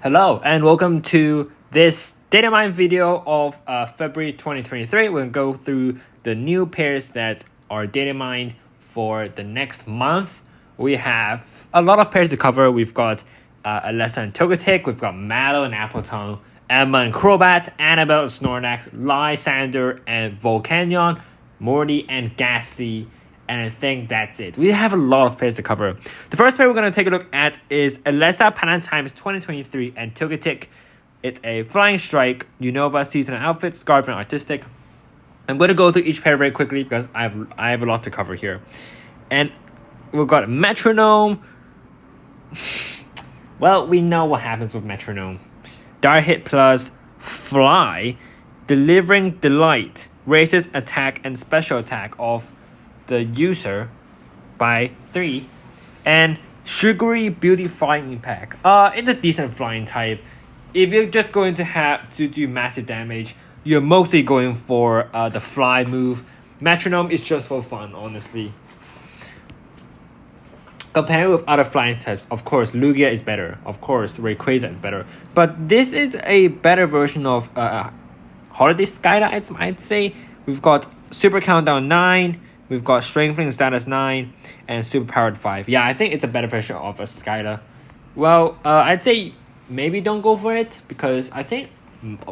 Hello and welcome to this Datamine video of February 2023. We're going to go through the new pairs that are Datamine for the next month. We have a lot of pairs to cover. We've got Alessa and Togetic, we've got Mallow and Appleton, Emma and Crobat, Annabelle and Snorlax, Lysander and Volcanion, Morty and Ghastly, and I think that's it. We have a lot of pairs to cover. The first pair we're going to take a look at is Alessa Times 2023 and Togetic. It's a Flying Strike, Unova seasonal outfit, Scarf and Artistic. I'm going to go through each pair very quickly because I have a lot to cover here. And we've got Metronome. Well, we know what happens with Metronome. Dire Hit plus Fly, delivering Delight, raises attack and special attack of the user by 3, and Sugary Beauty Flying Impact. It's a decent flying type. If you're just going to have to do massive damage, you're mostly going for the fly move. Metronome is just for fun, honestly. Comparing with other flying types, of course, Lugia is better. Of course, Rayquaza is better. But this is a better version of Holiday Skylar, I'd say. We've got Super Countdown 9, we've got Strengthening Status 9, and Super Powered 5. Yeah, I think it's a better version of a Skylar. Well, I'd say maybe don't go for it, because I think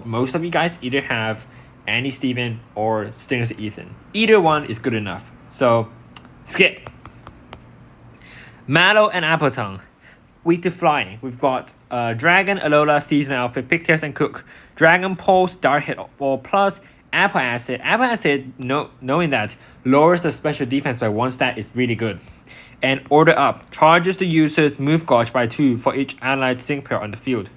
most of you guys either have Andy Steven or Stingers Ethan. Either one is good enough. So, skip. Mallow and Appleton. Weak to Flying. We've got Dragon, Alola, Seasonal Outfit, Pigtails, and Cook. Dragon Pulse, Dark Hit or plus Apple Acid. Apple Acid, knowing that, lowers the special defense by 1 stat is really good. And Order Up charges the user's move gauge by 2 for each allied sync pair on the field.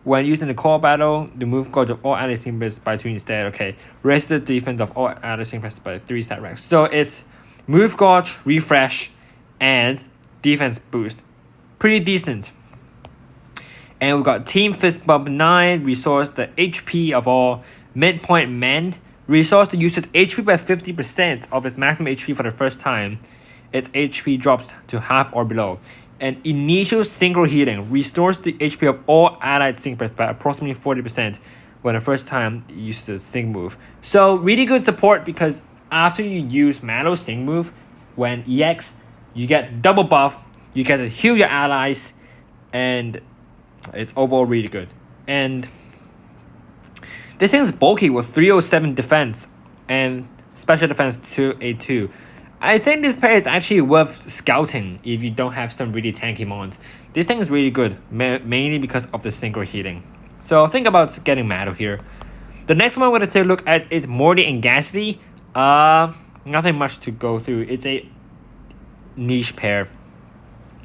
When used in the core battle, the move gauge of all allied sync pairs by 2 instead. Okay, raise the defense of all allied sync pairs by 3 stat ranks. So it's move gauge, refresh, and defense boost. Pretty decent. And we've got Team Fist Bump 9, resource the HP of all midpoint men, resource the user's HP by 50% of its maximum HP for the first time. Its HP drops to half or below. And Initial Synchro Healing restores the HP of all allied sync pairs by approximately 40% when the first time you use the sync move. So really good support, because after you use Mallow's sync move, when EX, you get double buff, you get to heal your allies, and it's overall really good. And this thing is bulky with 307 defense and special defense 282. I think this pair is actually worth scouting if you don't have some really tanky mons. This thing is really good, mainly because of the synchro healing. So think about getting Mallow here. The next one we're going to take a look at is Morty and Ghastly. Nothing much to go through. It's a niche pair.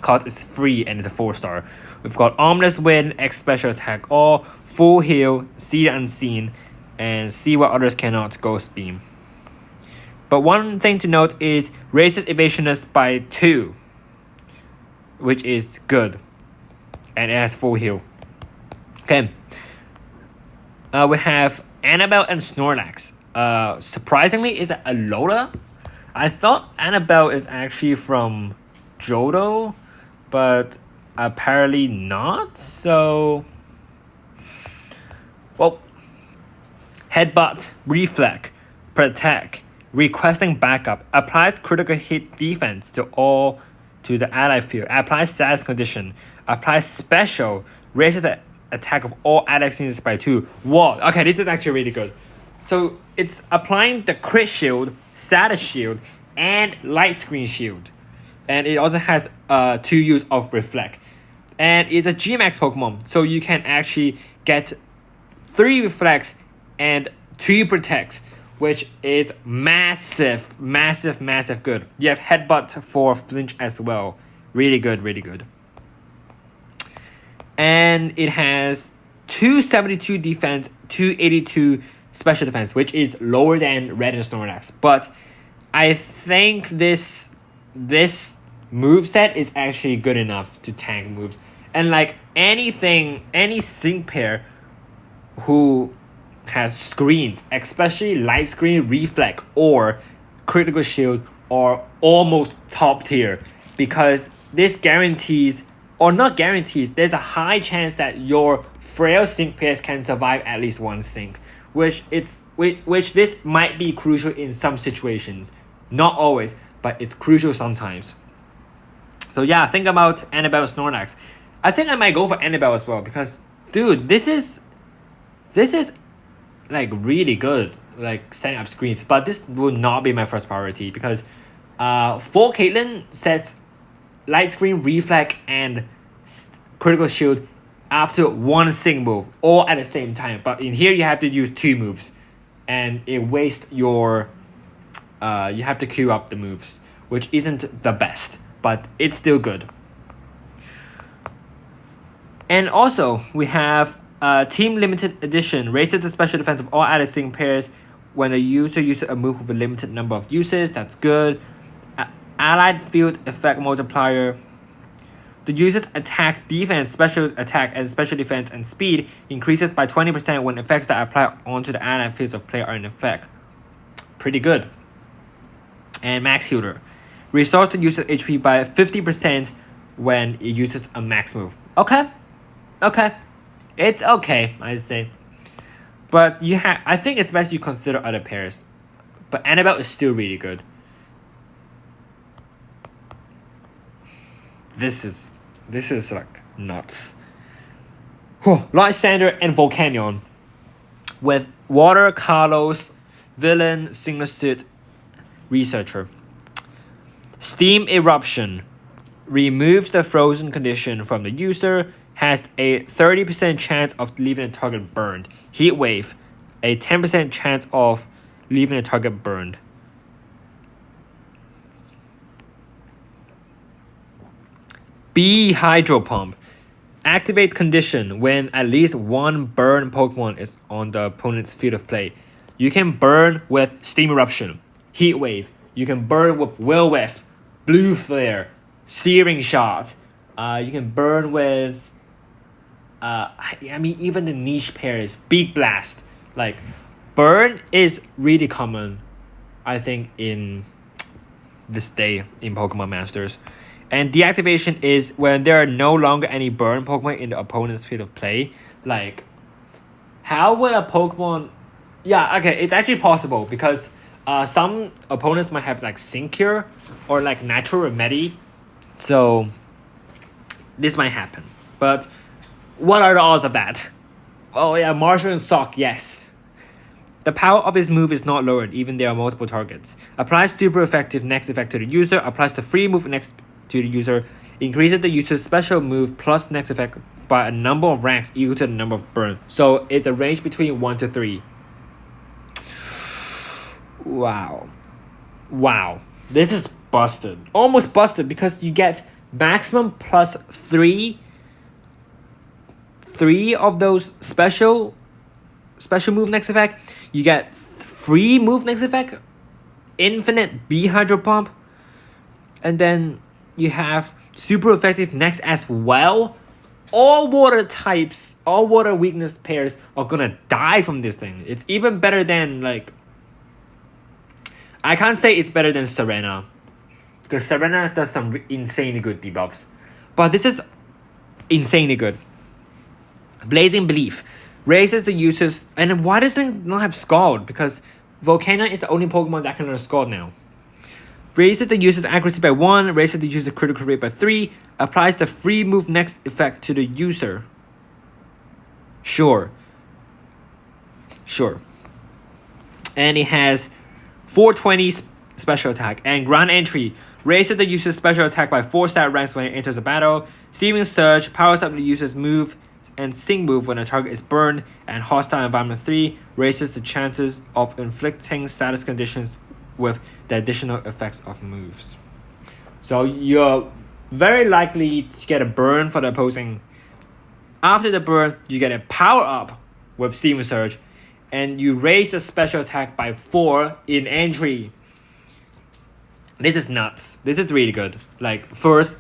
Cause it's free and it's a 4-star. We've got Ominous Wind, X Special Attack, or Full Heal, See the Unseen, and See What Others Cannot, Ghost Beam. But one thing to note is raises Evasionist by 2, which is good, and it has Full Heal. Okay. We have Annabelle and Snorlax. Surprisingly, is that Alola? I thought Annabelle is actually from Johto, but apparently not. So, well, Headbutt, Reflect, Protect, Requesting Backup, applies critical hit defense to the ally field, applies status condition, applies special, raises the attack of all allied units by 2. Whoa, okay, this is actually really good. So it's applying the crit shield, status shield, and light screen shield. And it also has 2 use of Reflect. And it's a G-Max Pokemon, so you can actually get 3 Reflects and 2 Protects, which is massive good. You have Headbutt for Flinch as well. Really good, really good. And it has 272 defense, 282 special defense, which is lower than Red and Snorlax. But I think this moveset is actually good enough to tank moves. And like any sync pair who has screens, especially light screen, reflect, or critical shield, are almost top tier, because this guarantees or not guarantees, there's a high chance that your frail sync pairs can survive at least one sync, which this might be crucial in some situations. Not always, but it's crucial sometimes. So yeah, think about Annabelle Snorlax. I think I might go for Annabelle as well because, dude, this is like really good, like setting up screens. But this will not be my first priority because, for Caitlyn sets light screen, reflect, and critical shield after one sync move, all at the same time. But in here you have to use 2 moves, and it wastes your. You have to queue up the moves, which isn't the best, but it's still good. And also, we have Team Limited Edition. Raises the special defense of all added sync pairs when the user uses a move with a limited number of uses. That's good. Allied Field Effect Multiplier. The user's attack, defense, special attack, and special defense and speed increases by 20% when effects that apply onto the allied fields of play are in effect. Pretty good. And Max Healer. Restores the user's HP by 50% when it uses a max move. Okay. It's okay, I'd say. But I think it's best you consider other pairs. But Annabelle is still really good. This is like nuts. Lysander and Volcanion. With Water, Carlos, Villain, Single Suit, Researcher. Steam Eruption. Removes the frozen condition from the user. Has a 30% chance of leaving the target burned. Heat Wave. A 10% chance of leaving the target burned. B Hydro Pump. Activate condition when at least one burn Pokemon is on the opponent's field of play. You can burn with Steam Eruption, Heat Wave. You can burn with Will-O-Wisp, Blue Flare, Searing Shot. You can burn with even the niche pairs, Beat Blast. Like, burn is really common, I think, in this day in Pokemon Masters. And deactivation is when there are no longer any burn Pokemon in the opponent's field of play. Like, how would a Pokemon... Yeah, okay, it's actually possible because some opponents might have like Sync Cure or like Natural Remedy. So, this might happen. But what are the odds of that? Oh yeah, Marshall and Sock, yes. The power of his move is not lowered, even there are multiple targets. Applies super effective next effect to the user. Applies the free move next to the user. Increases the user's special move plus next effect by a number of ranks equal to the number of burn. So it's a range between 1 to 3. Wow. This is busted. Almost busted because you get maximum plus 3 of those special move next effect. You get free move next effect, infinite B Hydro Pump, and then you have super effective next as well. All water types, all water weakness pairs are gonna die from this thing. It's even better than like... I can't say it's better than Serena, because Serena does some insanely good debuffs. But this is insanely good. Blazing Belief raises the user's... And why does it not have Scald? Because Volcanion is the only Pokemon that can learn Scald now. Raises the user's accuracy by 1, raises the user's critical rate by 3, applies the free move next effect to the user. Sure. And it has 420 special attack. And Ground Entry raises the user's special attack by 4 stat ranks when it enters a battle. Seeming Surge powers up the user's move and Sing move when a target is burned. And Hostile Environment 3 raises the chances of inflicting status conditions with the additional effects of moves. So you're very likely to get a burn for the opposing. After the burn, you get a power up with Seeming Surge, and you raise the special attack by 4 in entry. This is nuts. This is really good. Like, first,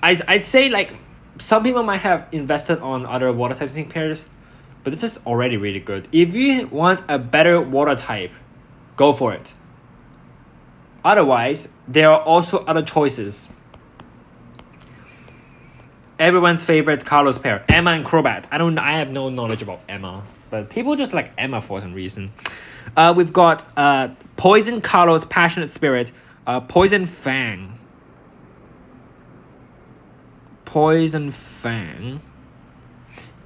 I'd say like some people might have invested on other water type sync pairs, but this is already really good. If you want a better water type, go for it. Otherwise, there are also other choices. everyone's favorite Carlos pair, Emma and Crobat. I have no knowledge about Emma, but people just like Emma for some reason. We've got Poison Carlos, Passionate Spirit, Poison Fang. Poison Fang.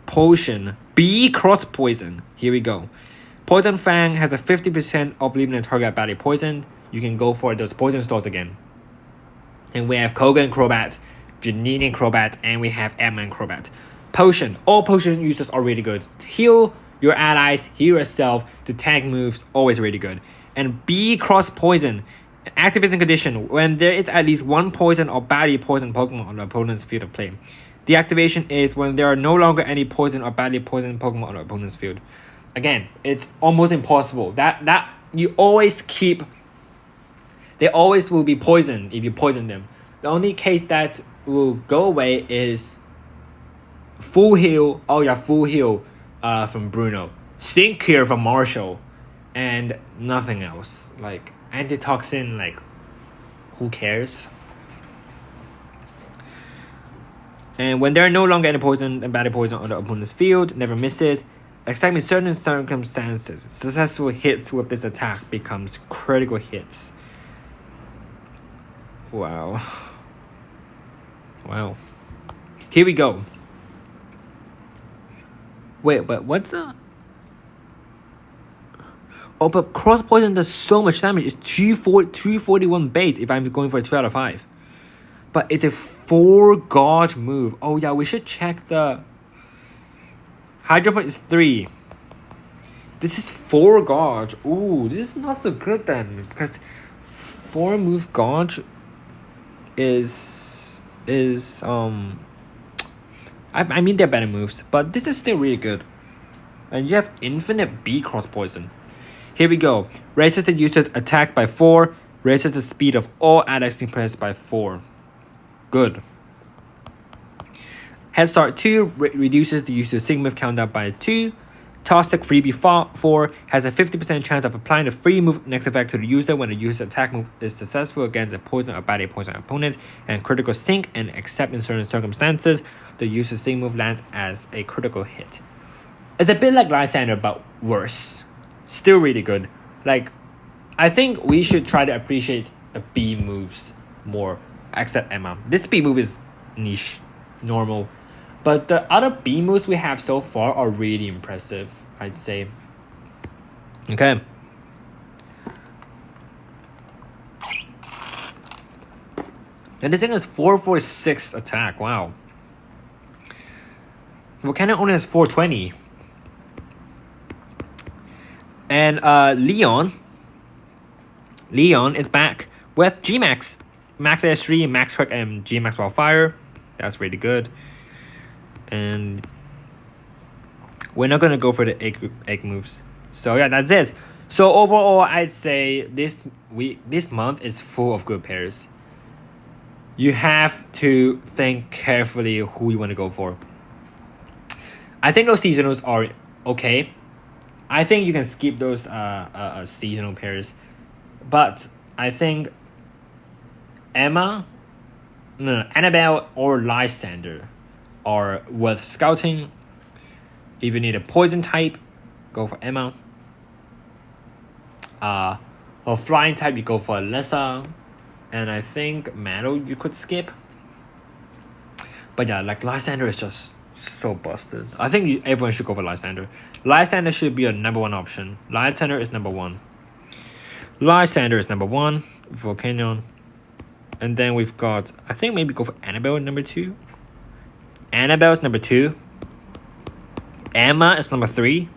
Potion. B cross poison. Here we go. Poison Fang has a 50% of leaving the target badly poisoned. You can go for those poison stores again. And we have Koga and Crobat, Janine and Crobat, and we have Emma and Crobat. Potion. All potion users are really good. To heal your allies, heal yourself, to tank moves, always really good. And B cross poison. Activating condition. When there is at least one poison or badly poisoned Pokemon on the opponent's field of play. The activation is when there are no longer any poison or badly poisoned Pokemon on the opponent's field. Again, it's almost impossible. That you always keep. They always will be poisoned if you poison them. The only case that will go away is full heal. Oh yeah, full heal from Bruno. Sync here from Marshall. And nothing else. Like antitoxin, like who cares? And when there are no longer any poison and bad poison on the opponent's field, never misses. Except in certain circumstances, successful hits with this attack becomes critical hits. Wow. Wow. Here we go. Wait, but what's the... Oh, but cross poison does so much damage. It's 241 base if I'm going for a 2 out of 5. But it's a 4 gauge move. Oh yeah, we should check the... Hydro Point is 3. This is 4 gauge. Ooh, this is not so good then. Because 4 move gauge is I mean they're better moves, but this is still really good. And you have infinite B cross poison. Here we go. Raises the user's attack by 4. Raises the speed of all allies players by 4. Good. Head Start 2 reduces the user's Sig move countdown by 2. Toxic Freebie 4 has a 50% chance of applying the free move next effect to the user when the user's attack move is successful against a poison or badly poisoned opponent, and critical sync, and except in certain circumstances, the user's Sig move lands as a critical hit. It's a bit like Lysander, but worse. Still really good. Like, I think we should try to appreciate the B moves more, except Emma. This B move is niche, normal. But the other B moves we have so far are really impressive, I'd say. Okay. And this thing is 446 attack, wow. Volcano only has 420. And Leon is back with G-Max. Max S3, Max Quick, and G-Max Wildfire. That's really good. And we're not gonna go for the egg moves. So yeah, that's it. So overall, I'd say this month is full of good pairs. You have to think carefully who you want to go for. I think those seasonals are okay. I think you can skip those seasonal pairs, but I think Annabelle or Lysander are worth scouting. If you need a poison type, go for Emma. Or flying type, you go for Alessa. And I think Metal you could skip. But yeah, like Lysander is just so busted. I think everyone should go for Lysander. Lysander should be a #1 option. Lysander is #1. Lysander is #1. Volcanion. And then we've got, I think maybe go for Annabelle #2. Annabelle's #2. Emma is #3.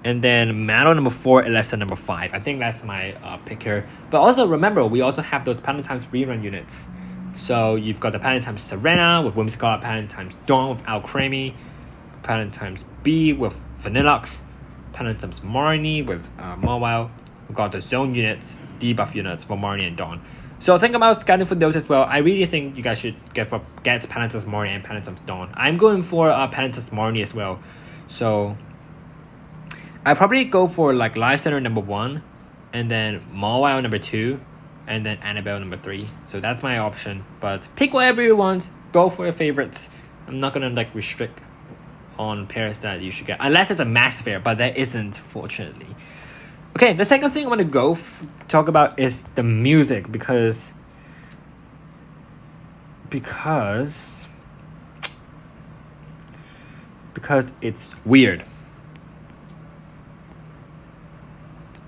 And then Metal #4, Alessa #5. I think that's my pick here. But also remember, we also have those Planet Times rerun units. So you've got the Planet Times Serena with Whimsicott, Planet Times Dawn with Alcremie, Planet Times B with Vanilluxe, Planet Times Marnie with Mawile. We've got the Zone units, debuff units for Marnie and Dawn. So think about scouting for those as well. I really think you guys should get Planet Times Marnie and Planet Times Dawn. I'm going for Planet Times Marnie as well. So I probably go for like Lysander #1, and then Mawile #2, and then Annabelle #3. So that's my option. But pick whatever you want. Go for your favorites. I'm not gonna like restrict on pairs that you should get unless it's a mass fair, but there isn't, fortunately. Okay, the second thing I want to talk about is the music because it's weird.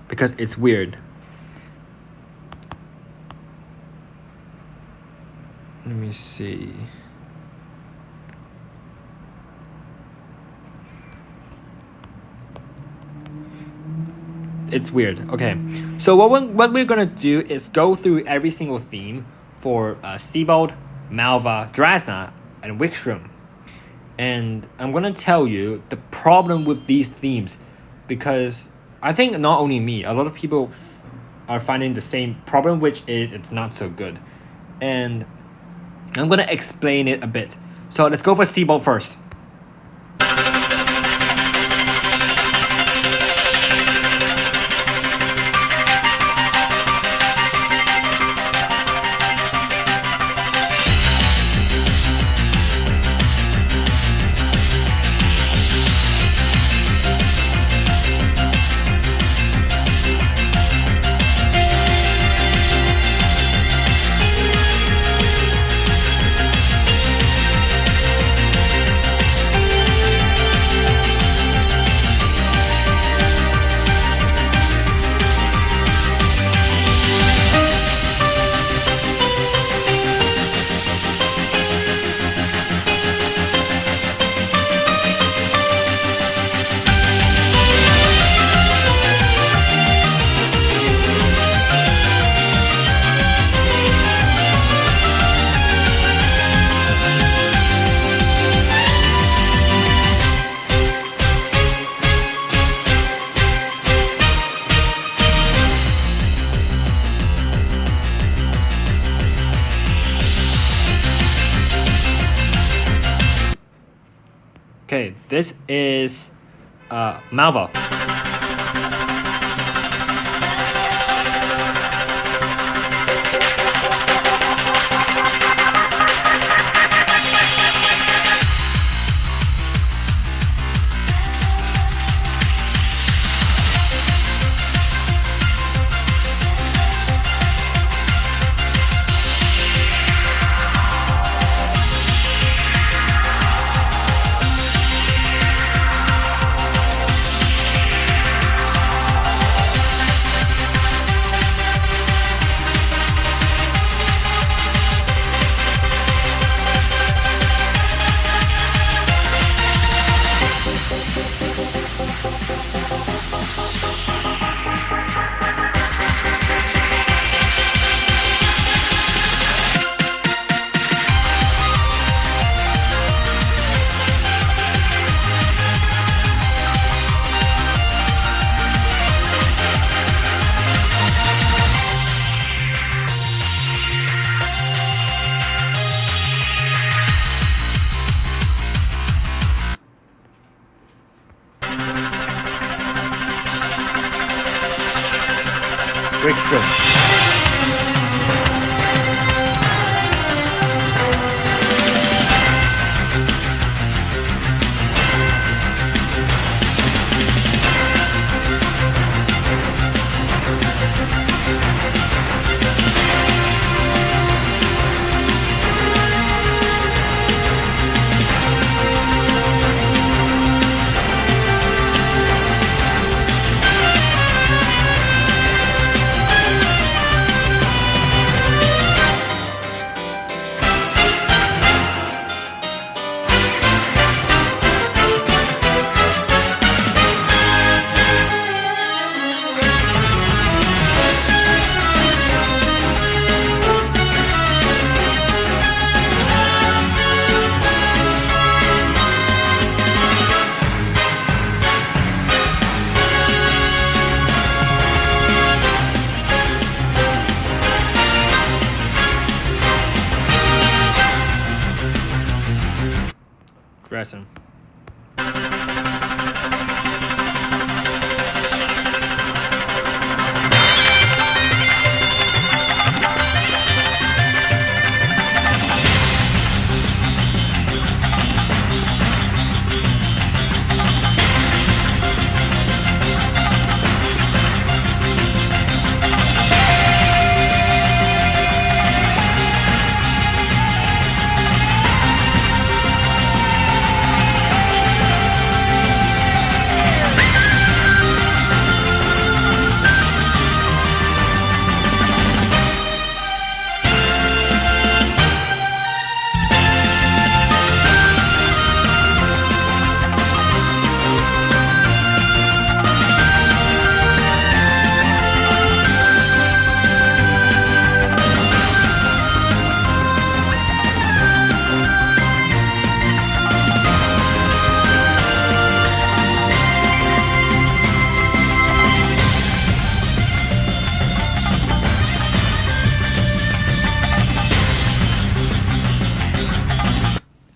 Because it's weird. Let me see. It's weird. Okay, so what we're gonna do is go through every single theme for Seabold, Malva, Drasna, and Wickstrom. And I'm gonna tell you the problem with these themes because I think not only me, a lot of people are finding the same problem, which is it's not so good. And I'm gonna explain it a bit. So let's go for Seabold first. Okay, this is Malva. Wickstrom.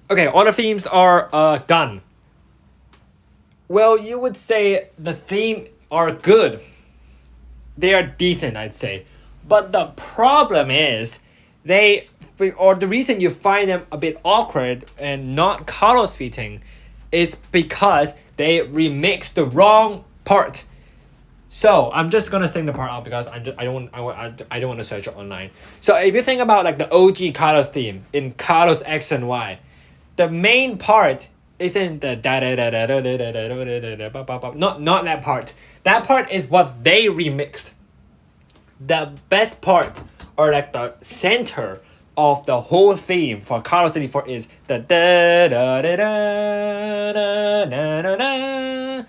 Okay, all the themes are done. Well, you would say the theme are good. They are decent, I'd say. But the problem is, the reason you find them a bit awkward and not Carlos fitting is because they remix the wrong part. So I'm just gonna sing the part out because I don't want to search it online. So if you think about like the OG Carlos theme in Carlos X and Y, the main part isn't the da da da da da da da da da da da da. Not that part. That part is what they remixed. The best part, or like the center of the whole theme for Carlos 34 is the da da da da da da da da.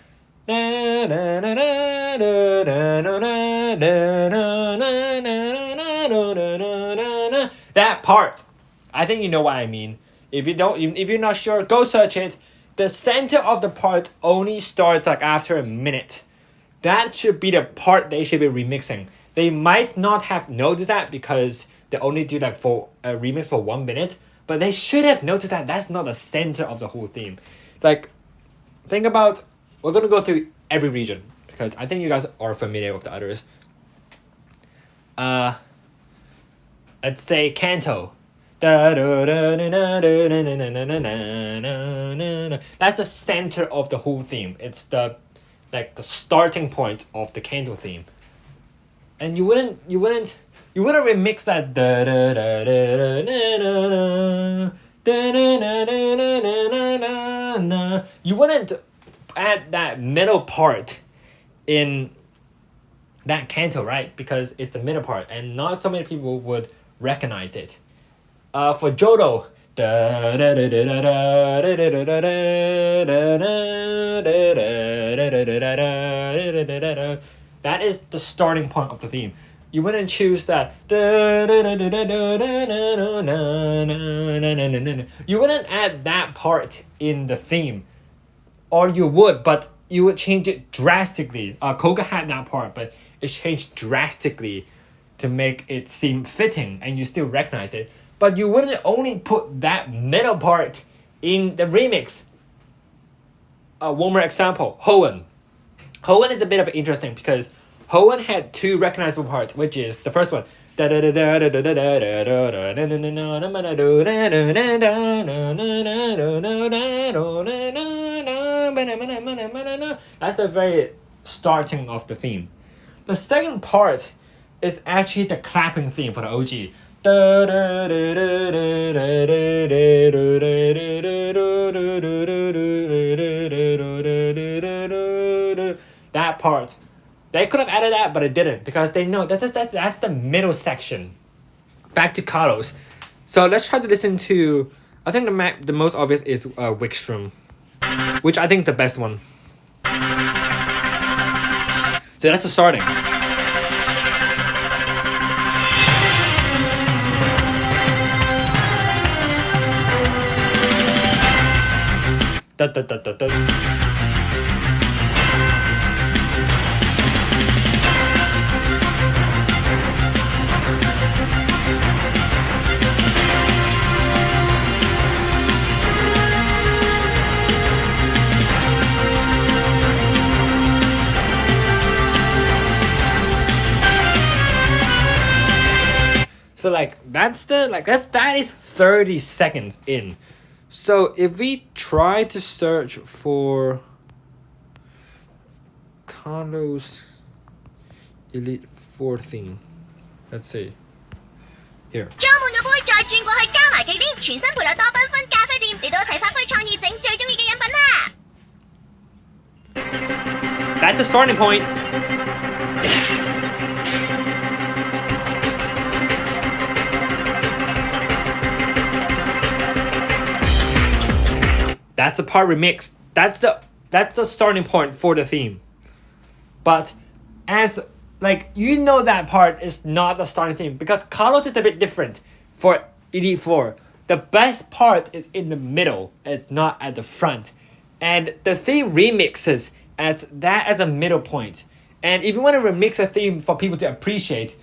That part, I think you know what I mean. If you're not sure, go search it. The center of the part only starts like after a minute. That should be the part they should be remixing. They might not have noticed that because they only do like for a remix for 1 minute, but they should have noticed that that's not the center of the whole theme. Like, think about, we're gonna go through every region because I think you guys are familiar with the others. Let's say Kanto. That's the center of the whole theme. It's the starting point of the Kanto theme. And you wouldn't remix that you wouldn't add that middle part in that Kanto, right? Because it's the middle part and not so many people would recognize it. For Johto, that is the starting point of the theme. You wouldn't choose that. You wouldn't add that part in the theme. Or you would, but you would change it drastically. Koga had that part, but it changed drastically to make it seem fitting and you still recognize it. But you wouldn't only put that middle part in the remix. One more example, Hoenn. Hoenn is a bit of interesting because Hoenn had two recognizable parts, which is the first one. That's the very starting of the theme. The second part is actually the clapping theme for the OG. That part. They could have added that, but it didn't because they know that's the middle section. Back to Carlos. So let's try to listen to, I think the most obvious is Wickstrom, which I think is the best one. So that's the starting. Da, da, da, da, da. So that is 30 seconds in. So if we try to search for Carlos Elite 4 theme, let's see. Here. That's the starting point. That's the part remixed. That's the starting point for the theme. But as that part is not the starting theme because Carlos is a bit different for Elite 4. The best part is in the middle. It's not at the front. And the theme remixes as a middle point. And if you want to remix a theme for people to appreciate,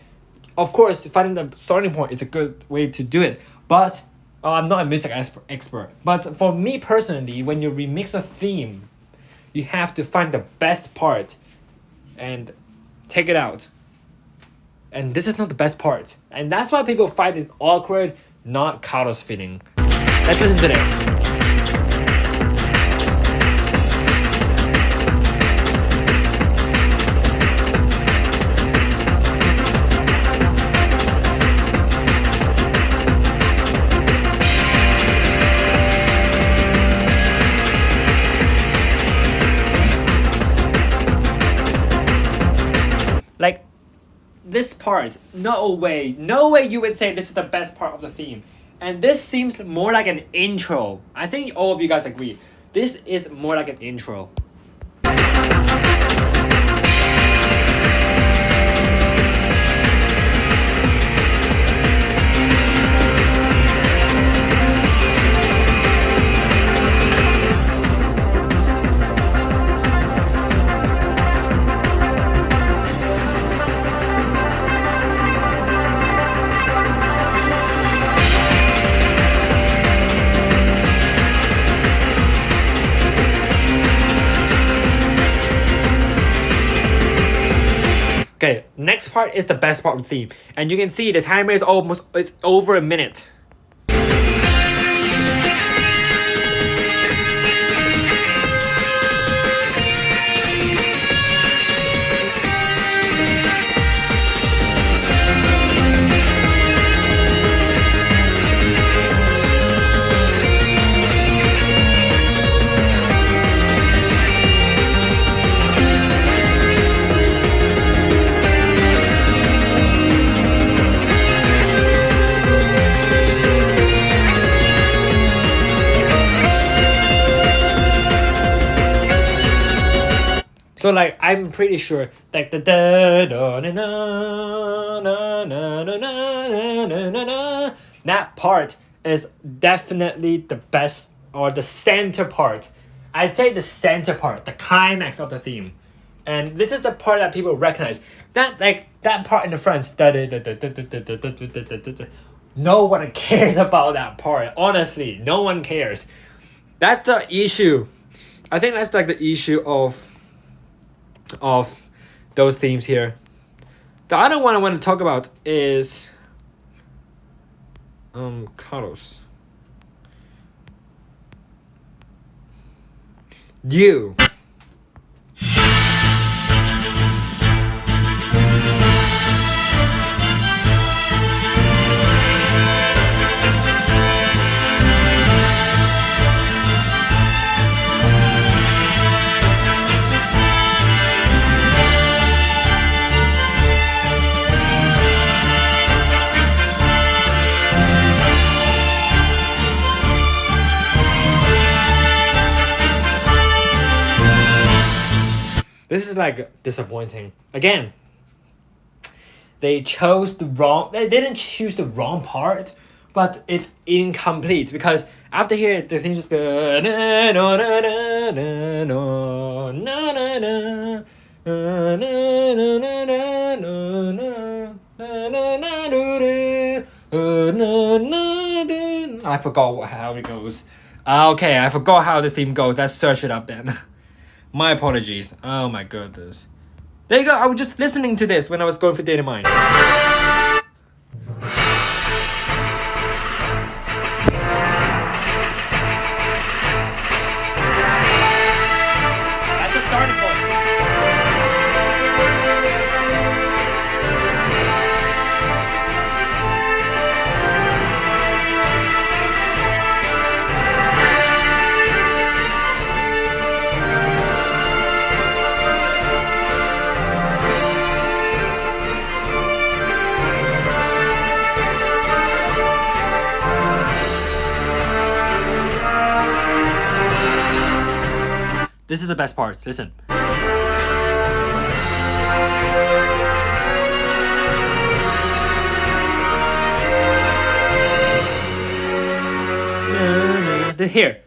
of course, finding the starting point is a good way to do it. But I'm not a music expert, but for me personally, when you remix a theme, you have to find the best part and take it out. And this is not the best part. And that's why people find it awkward, not Carlos feeling. Let's listen to this. Like, this part, no way you would say this is the best part of the theme. And this seems more like an intro. I think all of you guys agree. This is more like an intro. Okay, next part is the best part of the theme. And you can see the timer is it's over a minute. So like I'm pretty sure like the da da na na na na na na na na, that part is definitely the best, or the center part. I'd say the center part, the climax of the theme. And this is the part that people recognize. That part in the front, no one cares about that part. Honestly, no one cares. That's the issue. I think that's like the issue of those themes here. The other one I want to talk about is Carlos. You. This is like disappointing. Again, they didn't choose the wrong part, but it's incomplete because after here the thing just goes na na na na na na na na. I forgot how it goes. Okay, I forgot how this theme goes. Let's search it up then. My apologies. Oh my goodness. There you go. I was just listening to this when I was going for Datamine. That's the starting point. This is the best part. Listen. Here.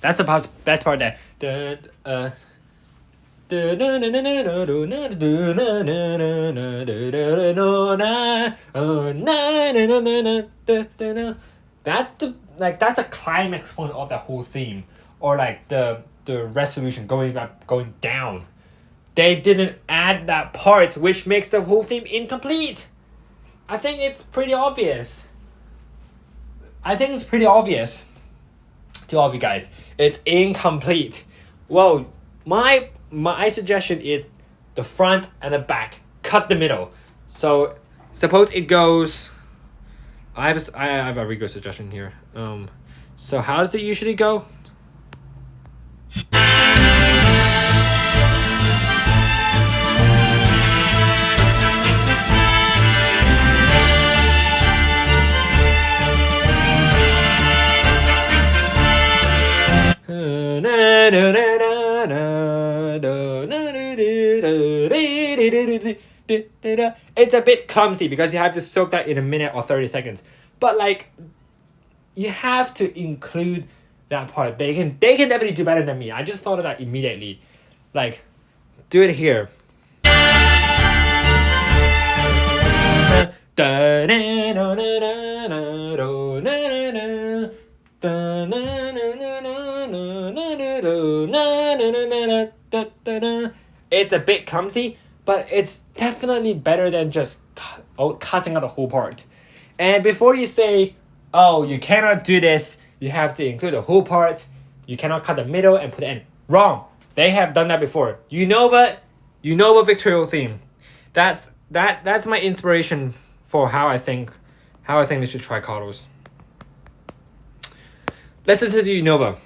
That's the best part there. That's a climax point of that whole theme, or like the resolution going up, going down. They didn't add that part, which makes the whole theme incomplete. I think it's pretty obvious. To all of you guys, it's incomplete. Well, my suggestion is the front and the back. Cut the middle. So suppose it goes. I have a really good suggestion here. So how does it usually go? It's a bit clumsy because you have to soak that in a minute or 30 seconds. But like, you have to include that part. They can definitely do better than me. I just thought of that immediately. Like, do it here. It's a bit clumsy, but it's definitely better than just cutting out the whole part. And before you say, oh, you cannot do this, you have to include the whole part, you cannot cut the middle and put the end. Wrong. They have done that before. Unova Victorial theme. That's my inspiration for how I think they should try Carlos. Let's listen to Unova.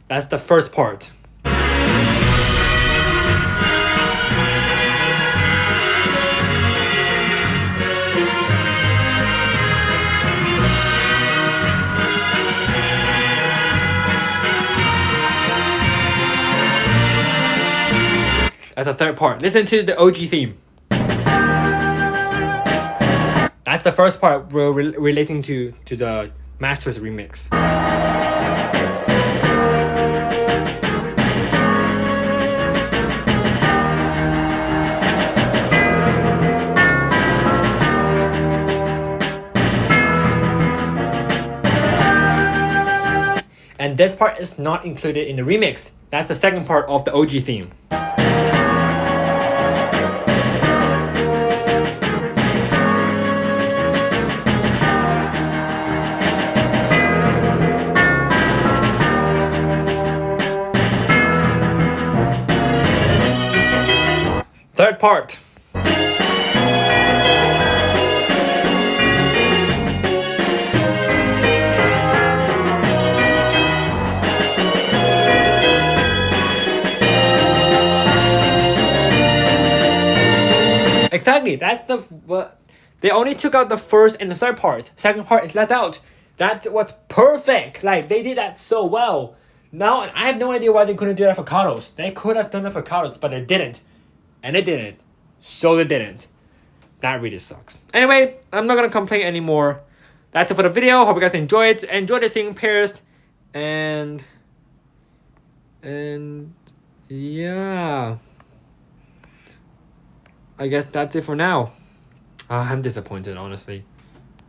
That's the first part. That's the third part. Listen to the OG theme. That's the first part relating to the Masters remix. And this part is not included in the remix. That's the second part of the OG theme. Third part. Exactly, that's they only took out the first and the third part. Second part is left out. That was perfect. Like, they did that so well. Now, I have no idea why they couldn't do that for Carlos. They could have done it for Carlos, but they didn't. And they didn't. So they didn't. That really sucks. Anyway, I'm not gonna complain anymore. That's it for the video. Hope you guys enjoyed. Enjoy the singing pairs. And yeah. I guess that's it for now. I'm disappointed, honestly.